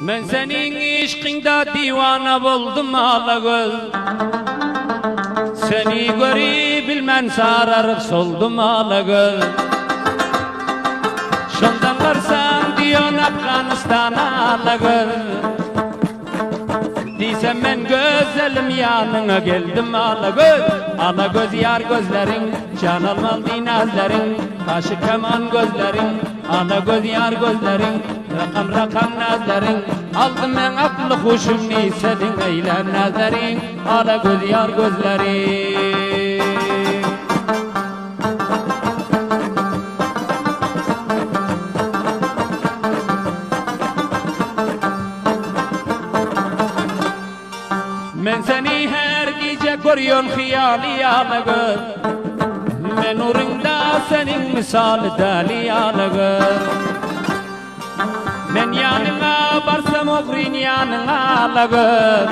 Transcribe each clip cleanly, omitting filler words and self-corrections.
Men senin işkinde divana buldum Alagöz. Seni görüp bilmen sararıp soldum Alagöz. Şondan varsam diyon Afganistan'a Alagöz. Diysem men gözelim yanına geldim Alagöz. Alagöz yar gözlerin, can almal dinazlerin, kaşı keman gözlerin, Alagöz yar gözlerin, rakam rakam nazlerin. Aldım ben aklı huşum nisedin eyler nazlerin, Alagöz yar gözlerin. Men seni her gece görüyorum hiyali Alagöz. Men uğrunda senin misali dali Alagöz. Men yanına varsam oğrin yanına Alagöz.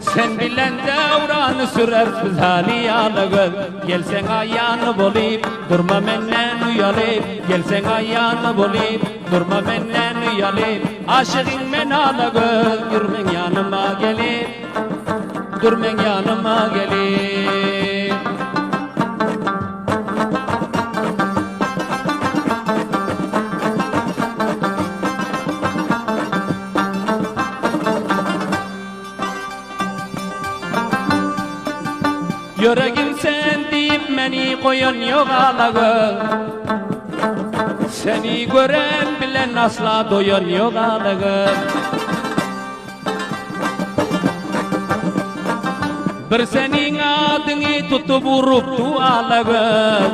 Sen bilen devranı sürersiz hali Alagöz. Gelsen ayağını bolayıp durma menden uyalayıp. Gelsen ayağını bolayıp durma menden uyalayıp. Aşığın men Alagöz, durmen yanıma gelip. Durmen yanıma gelip. Yüreğim sen deyip beni koyan yok Alagöz. Seni gören bilen asla doyan yok Alagöz. Bir senin adını tutup vuruptu Alagöz.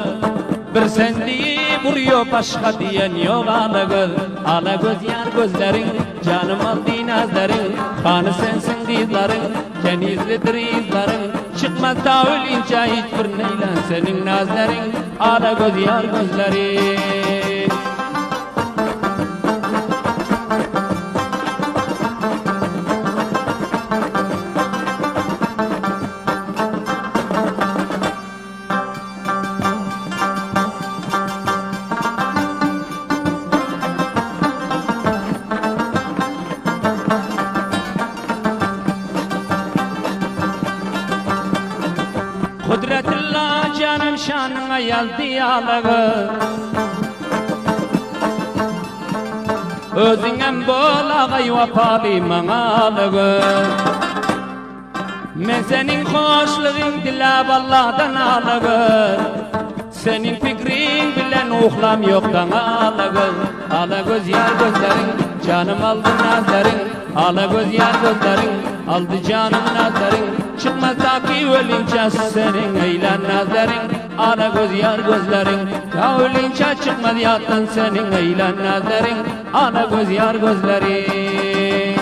Bir sen deyip vuruyor başka diyen yok Alagöz. Alagöz yar gözlerin, canım aldı nazların, kanı sensin dizlerin, denizlidir izlerin. Çıkmaz da ölünce hiçbir neylen senin nazların, Alagöz yar gözlerin. Kudretillah canım şanına yazdı Alagöz. Özüngem bol ağay vapalıyım Alagöz. Men senin hoşluğun dilab Allah'tan Alagöz. Senin fikrin bilen uhlam yoktan Alagöz. Alagöz yar gözlerin, canım aldı nazların, Alagöz yar gözlerin, aldı canım nazların. Çıkmaz da ki ölünce senin eylen nazların, Alagöz yar gözlerin. Ya ölünce çıkmaz yattan senin eylen nazların, Alagöz yar gözlerin.